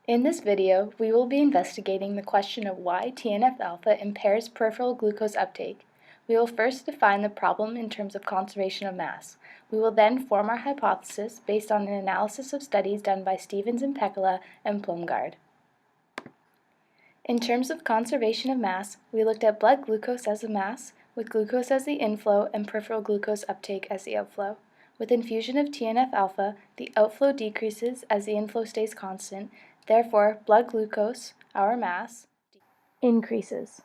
In this video, we will be investigating the question of why TNF-alpha impairs peripheral glucose uptake. We will first define the problem in terms of conservation of mass. We will then form our hypothesis based on an analysis of studies done by Stevens and Pekala and Plumgaard. In terms of conservation of mass, we looked at blood glucose as the mass, with glucose as the inflow and peripheral glucose uptake as the outflow. With infusion of TNF-alpha, the outflow decreases as the inflow stays constant. Therefore, blood glucose, our mass, increases.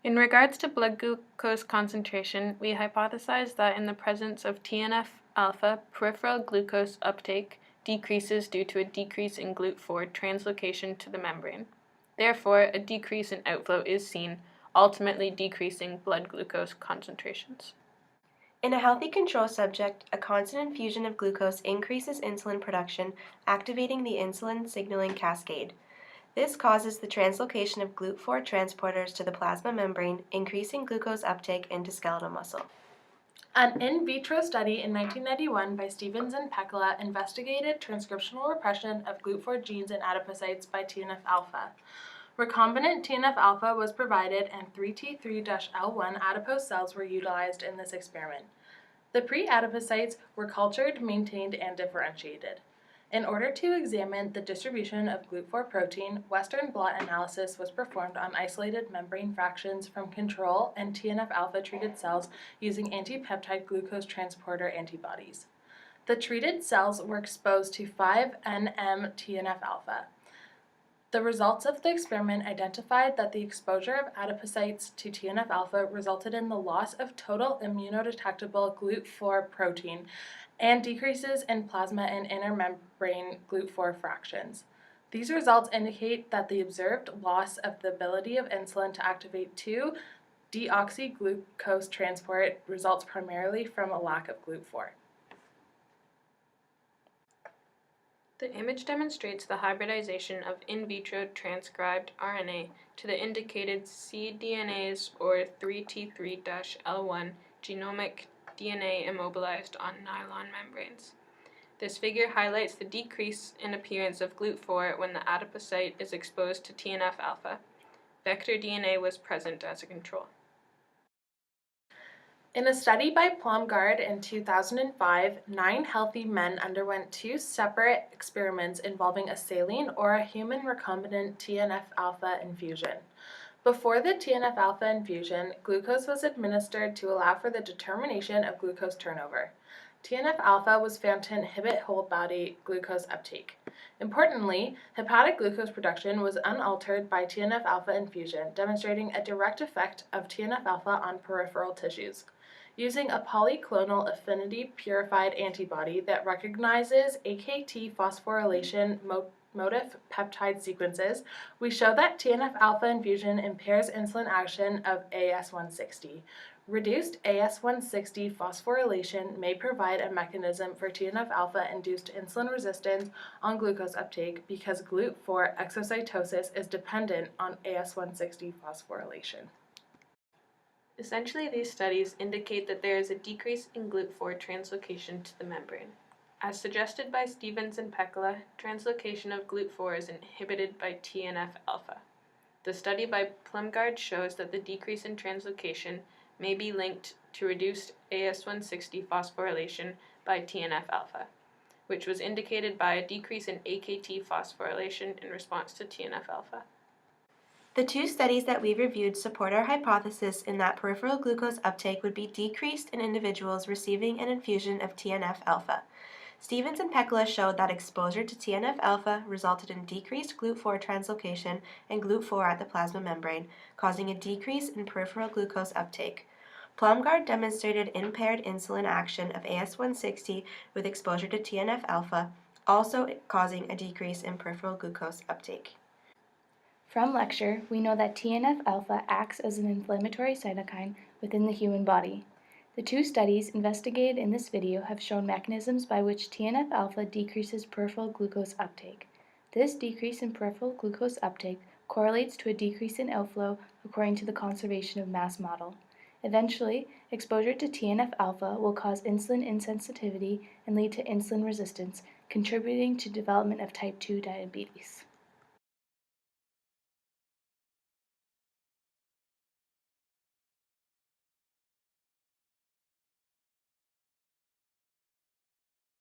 In regards to blood glucose concentration, we hypothesized that in the presence of TNF-alpha, peripheral glucose uptake decreases due to a decrease in GLUT4 translocation to the membrane. Therefore, a decrease in outflow is seen, ultimately decreasing blood glucose concentrations. In a healthy control subject, a constant infusion of glucose increases insulin production, activating the insulin signaling cascade. This causes the translocation of GLUT4 transporters to the plasma membrane, increasing glucose uptake into skeletal muscle. An in vitro study in 1991 by Stevens and Pekala investigated transcriptional repression of GLUT4 genes in adipocytes by TNF-alpha. Recombinant TNF-alpha was provided and 3T3-L1 adipose cells were utilized in this experiment. The pre-adipocytes were cultured, maintained, and differentiated. In order to examine the distribution of GLUT4 protein, Western blot analysis was performed on isolated membrane fractions from control and TNF-alpha treated cells using antipeptide glucose transporter antibodies. The treated cells were exposed to 5-nm TNF-alpha. The results of the experiment identified that the exposure of adipocytes to TNF-alpha resulted in the loss of total immunodetectable GLUT4 protein and decreases in plasma and inner membrane GLUT4 fractions. These results indicate that the observed loss of the ability of insulin to activate 2-deoxyglucose transport results primarily from a lack of GLUT4. The image demonstrates the hybridization of in vitro transcribed RNA to the indicated cDNAs or 3T3-L1 genomic DNA immobilized on nylon membranes. This figure highlights the decrease in appearance of GLUT4 when the adipocyte is exposed to TNF-alpha. Vector DNA was present as a control. In a study by Plumgaard in 2005, 9 healthy men underwent 2 separate experiments involving a saline or a human recombinant TNF-alpha infusion. Before the TNF-alpha infusion, glucose was administered to allow for the determination of glucose turnover. TNF-alpha was found to inhibit whole-body glucose uptake. Importantly, hepatic glucose production was unaltered by TNF-alpha infusion, demonstrating a direct effect of TNF-alpha on peripheral tissues. Using a polyclonal affinity purified antibody that recognizes AKT phosphorylation motif peptide sequences, we show that TNF-alpha infusion impairs insulin action of AS160. Reduced AS160 phosphorylation may provide a mechanism for TNF-alpha-induced insulin resistance on glucose uptake because GLUT4 exocytosis is dependent on AS160 phosphorylation. Essentially, these studies indicate that there is a decrease in GLUT4 translocation to the membrane. As suggested by Stevens and Pekala, translocation of GLUT4 is inhibited by TNF-alpha. The study by Plumgaard shows that the decrease in translocation may be linked to reduced AS160 phosphorylation by TNF-alpha, which was indicated by a decrease in AKT phosphorylation in response to TNF-alpha. The 2 studies that we reviewed support our hypothesis in that peripheral glucose uptake would be decreased in individuals receiving an infusion of TNF-alpha. Stevens and Pekala showed that exposure to TNF-alpha resulted in decreased GLUT4 translocation and GLUT4 at the plasma membrane, causing a decrease in peripheral glucose uptake. Plumgaard demonstrated impaired insulin action of AS160 with exposure to TNF-alpha, also causing a decrease in peripheral glucose uptake. From lecture, we know that TNF-alpha acts as an inflammatory cytokine within the human body. The 2 studies investigated in this video have shown mechanisms by which TNF-alpha decreases peripheral glucose uptake. This decrease in peripheral glucose uptake correlates to a decrease in outflow according to the conservation of mass model. Eventually, exposure to TNF alpha will cause insulin insensitivity and lead to insulin resistance, contributing to development of type 2 diabetes.